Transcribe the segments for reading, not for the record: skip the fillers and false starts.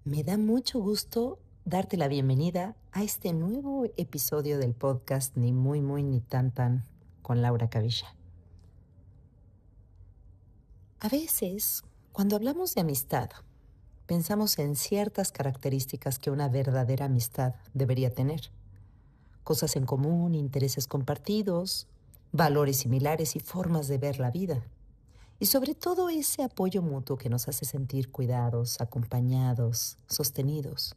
Me da mucho gusto darte la bienvenida a este nuevo episodio del podcast Ni muy muy ni tan tan con Laura Cavilla. A veces, cuando hablamos de amistad, pensamos en ciertas características que una verdadera amistad debería tener. Cosas en común, intereses compartidos, valores similares y formas de ver la vida. Y sobre todo ese apoyo mutuo que nos hace sentir cuidados, acompañados, sostenidos.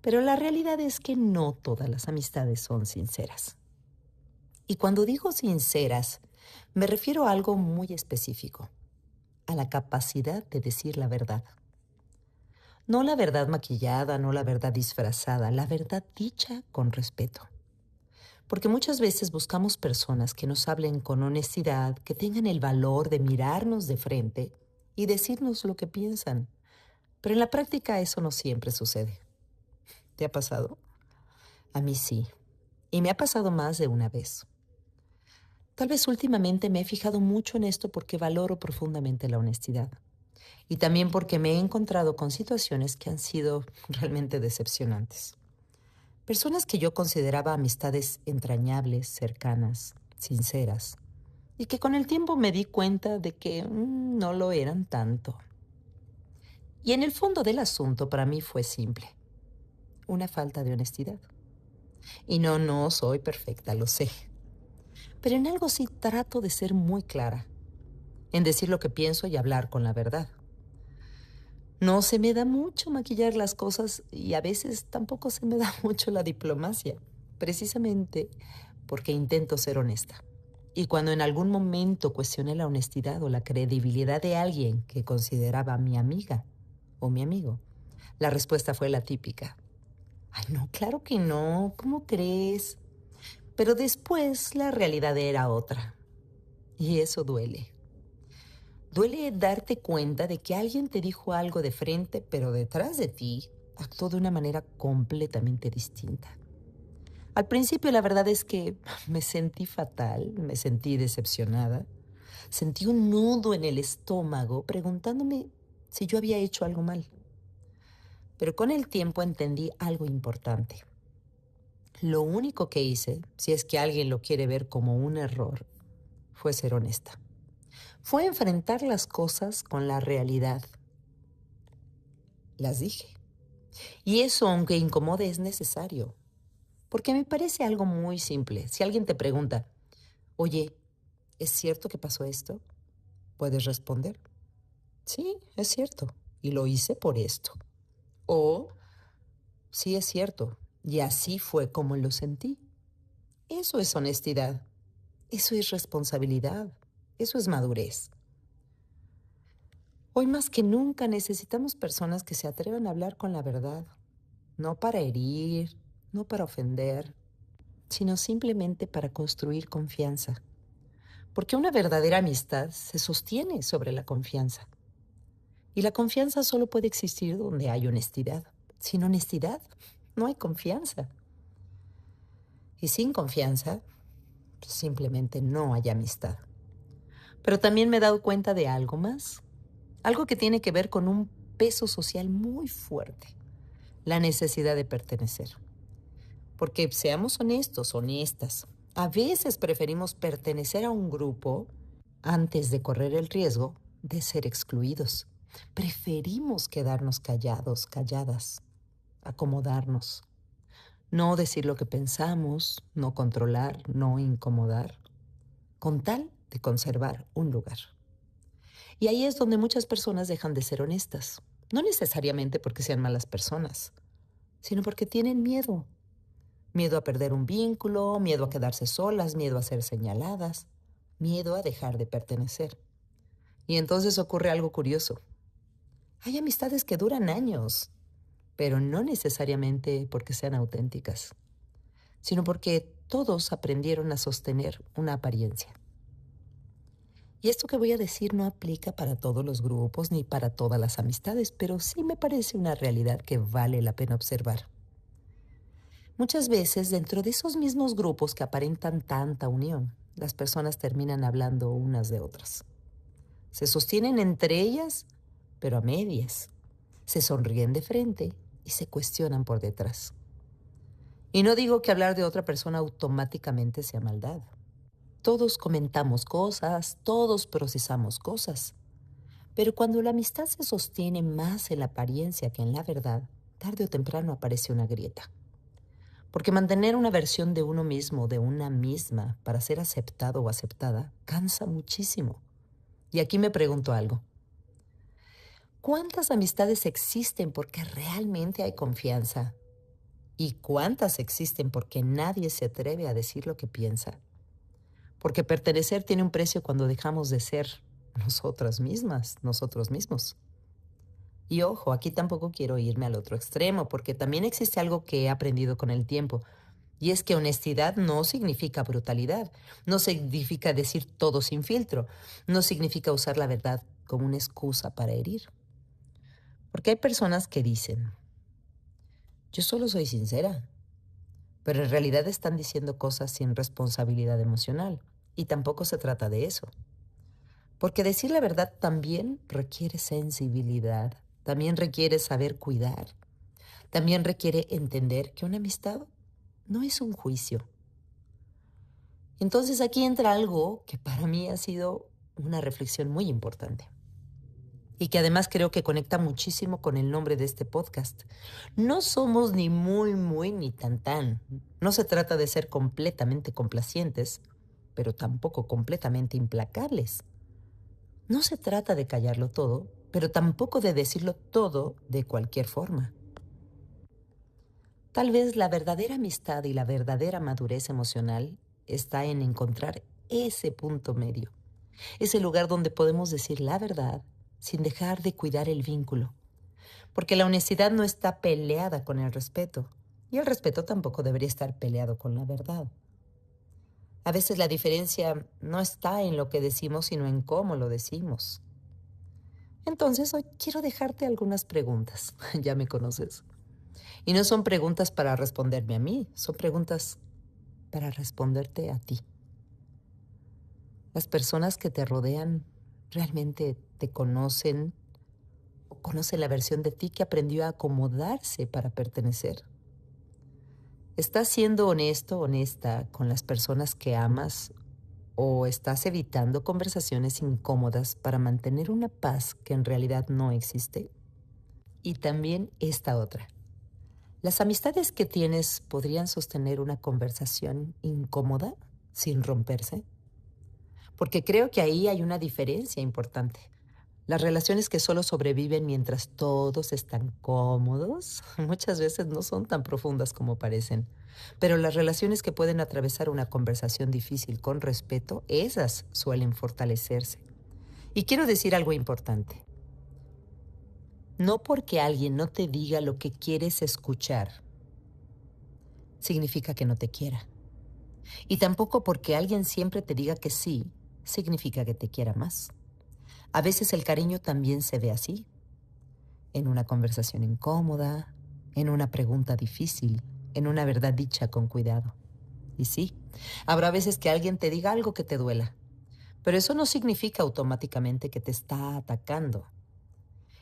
Pero la realidad es que no todas las amistades son sinceras. Y cuando digo sinceras, me refiero a algo muy específico, a la capacidad de decir la verdad. No la verdad maquillada, no la verdad disfrazada, la verdad dicha con respeto. Porque muchas veces buscamos personas que nos hablen con honestidad, que tengan el valor de mirarnos de frente y decirnos lo que piensan. Pero en la práctica eso no siempre sucede. ¿Te ha pasado? A mí sí. Y me ha pasado más de una vez. Tal vez últimamente me he fijado mucho en esto porque valoro profundamente la honestidad. Y también porque me he encontrado con situaciones que han sido realmente decepcionantes. Personas que yo consideraba amistades entrañables, cercanas, sinceras, y que con el tiempo me di cuenta de que no lo eran tanto. Y en el fondo del asunto para mí fue simple, una falta de honestidad. Y no soy perfecta, lo sé. Pero en algo sí trato de ser muy clara, en decir lo que pienso y hablar con la verdad. No se me da mucho maquillar las cosas y a veces tampoco se me da mucho la diplomacia, precisamente porque intento ser honesta. Y cuando en algún momento cuestioné la honestidad o la credibilidad de alguien que consideraba mi amiga o mi amigo, la respuesta fue la típica. Ay, no, claro que no, ¿cómo crees? Pero después la realidad era otra. Y eso duele. Duele darte cuenta de que alguien te dijo algo de frente, pero detrás de ti actuó de una manera completamente distinta. Al principio la verdad es que me sentí fatal, me sentí decepcionada, sentí un nudo en el estómago preguntándome si yo había hecho algo mal. Pero con el tiempo entendí algo importante. Lo único que hice, si es que alguien lo quiere ver como un error, fue ser honesta. Fue enfrentar las cosas con la realidad. Las dije. Y eso, aunque incomode, es necesario. Porque me parece algo muy simple. Si alguien te pregunta, oye, ¿es cierto que pasó esto? Puedes responder, sí, es cierto. Y lo hice por esto. O, sí, es cierto. Y así fue como lo sentí. Eso es honestidad. Eso es responsabilidad. Eso es madurez. Hoy más que nunca necesitamos personas que se atrevan a hablar con la verdad. No para herir, no para ofender, sino simplemente para construir confianza. Porque una verdadera amistad se sostiene sobre la confianza. Y la confianza solo puede existir donde hay honestidad. Sin honestidad, no hay confianza. Y sin confianza, pues simplemente no hay amistad. Pero también me he dado cuenta de algo más. Algo que tiene que ver con un peso social muy fuerte. La necesidad de pertenecer. Porque seamos honestos, honestas, a veces preferimos pertenecer a un grupo antes de correr el riesgo de ser excluidos. Preferimos quedarnos callados, calladas, acomodarnos, no decir lo que pensamos, no controlar, no incomodar, con tal de conservar un lugar. Y ahí es donde muchas personas dejan de ser honestas, no necesariamente porque sean malas personas, sino porque tienen miedo. Miedo a perder un vínculo, miedo a quedarse solas, miedo a ser señaladas, miedo a dejar de pertenecer. Y entonces ocurre algo curioso. Hay amistades que duran años, pero no necesariamente porque sean auténticas, sino porque todos aprendieron a sostener una apariencia. Y esto que voy a decir no aplica para todos los grupos ni para todas las amistades, pero sí me parece una realidad que vale la pena observar. Muchas veces, dentro de esos mismos grupos que aparentan tanta unión, las personas terminan hablando unas de otras. Se sostienen entre ellas, pero a medias. Se sonríen de frente y se cuestionan por detrás. Y no digo que hablar de otra persona automáticamente sea maldad. Todos comentamos cosas, todos procesamos cosas. Pero cuando la amistad se sostiene más en la apariencia que en la verdad, tarde o temprano aparece una grieta. Porque mantener una versión de uno mismo, de una misma, para ser aceptado o aceptada, cansa muchísimo. Y aquí me pregunto algo. ¿Cuántas amistades existen porque realmente hay confianza? ¿Y cuántas existen porque nadie se atreve a decir lo que piensa? Porque pertenecer tiene un precio cuando dejamos de ser nosotras mismas, nosotros mismos. Y ojo, aquí tampoco quiero irme al otro extremo, porque también existe algo que he aprendido con el tiempo, y es que honestidad no significa brutalidad, no significa decir todo sin filtro, no significa usar la verdad como una excusa para herir. Porque hay personas que dicen, yo solo soy sincera, pero en realidad están diciendo cosas sin responsabilidad emocional, y tampoco se trata de eso. Porque decir la verdad también requiere sensibilidad, también requiere saber cuidar, también requiere entender que una amistad no es un juicio. Entonces aquí entra algo que para mí ha sido una reflexión muy importante y que además creo que conecta muchísimo con el nombre de este podcast. No somos ni muy ni tan. No se trata de ser completamente complacientes, pero tampoco completamente implacables. No se trata de callarlo todo, pero tampoco de decirlo todo de cualquier forma. Tal vez la verdadera amistad y la verdadera madurez emocional está en encontrar ese punto medio, ese lugar donde podemos decir la verdad sin dejar de cuidar el vínculo, porque la honestidad no está peleada con el respeto y el respeto tampoco debería estar peleado con la verdad. A veces la diferencia no está en lo que decimos, sino en cómo lo decimos. Entonces hoy quiero dejarte algunas preguntas, ya me conoces. Y no son preguntas para responderme a mí, son preguntas para responderte a ti. Las personas que te rodean realmente te conocen o conocen la versión de ti que aprendió a acomodarse para pertenecer. ¿Estás siendo honesto, honesta con las personas que amas o estás evitando conversaciones incómodas para mantener una paz que en realidad no existe? Y también esta otra. ¿Las amistades que tienes podrían sostener una conversación incómoda sin romperse? Porque creo que ahí hay una diferencia importante. Las relaciones que solo sobreviven mientras todos están cómodos muchas veces no son tan profundas como parecen. Pero las relaciones que pueden atravesar una conversación difícil con respeto, esas suelen fortalecerse. Y quiero decir algo importante. No porque alguien no te diga lo que quieres escuchar, significa que no te quiera. Y tampoco porque alguien siempre te diga que sí, significa que te quiera más. A veces el cariño también se ve así, en una conversación incómoda, en una pregunta difícil, en una verdad dicha con cuidado. Y sí, habrá veces que alguien te diga algo que te duela, pero eso no significa automáticamente que te está atacando.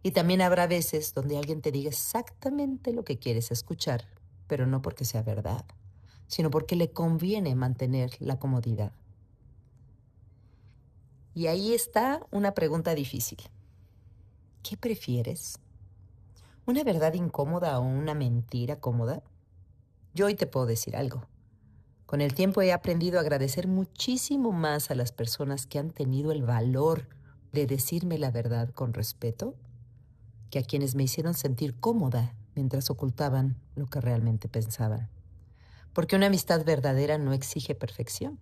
Y también habrá veces donde alguien te diga exactamente lo que quieres escuchar, pero no porque sea verdad, sino porque le conviene mantener la comodidad. Y ahí está una pregunta difícil. ¿Qué prefieres? ¿Una verdad incómoda o una mentira cómoda? Yo hoy te puedo decir algo. Con el tiempo he aprendido a agradecer muchísimo más a las personas que han tenido el valor de decirme la verdad con respeto que a quienes me hicieron sentir cómoda mientras ocultaban lo que realmente pensaban. Porque una amistad verdadera no exige perfección,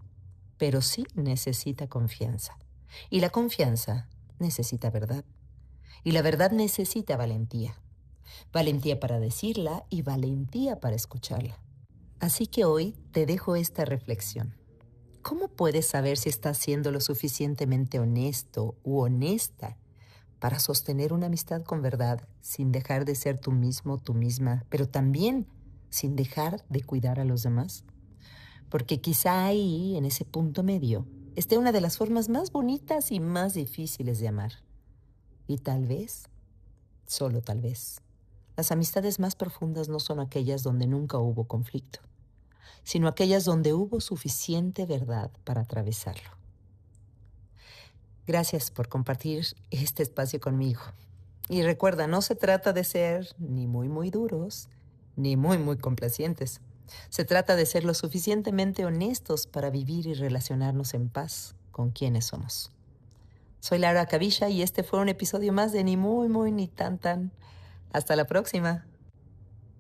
pero sí necesita confianza. Y la confianza necesita verdad. Y la verdad necesita valentía. Valentía para decirla y valentía para escucharla. Así que hoy te dejo esta reflexión. ¿Cómo puedes saber si estás siendo lo suficientemente honesto u honesta para sostener una amistad con verdad sin dejar de ser tú mismo, tú misma, pero también sin dejar de cuidar a los demás? Porque quizá ahí, en ese punto medio, esté una de las formas más bonitas y más difíciles de amar. Y tal vez solo tal vez. Las amistades más profundas no son aquellas donde nunca hubo conflicto, sino aquellas donde hubo suficiente verdad para atravesarlo. Gracias por compartir este espacio conmigo. Y recuerda, no se trata de ser ni muy duros, ni muy complacientes. Se trata de ser lo suficientemente honestos para vivir y relacionarnos en paz con quienes somos. Soy Laura Cavilla y este fue un episodio más de Ni muy ni tan tan. Hasta la próxima.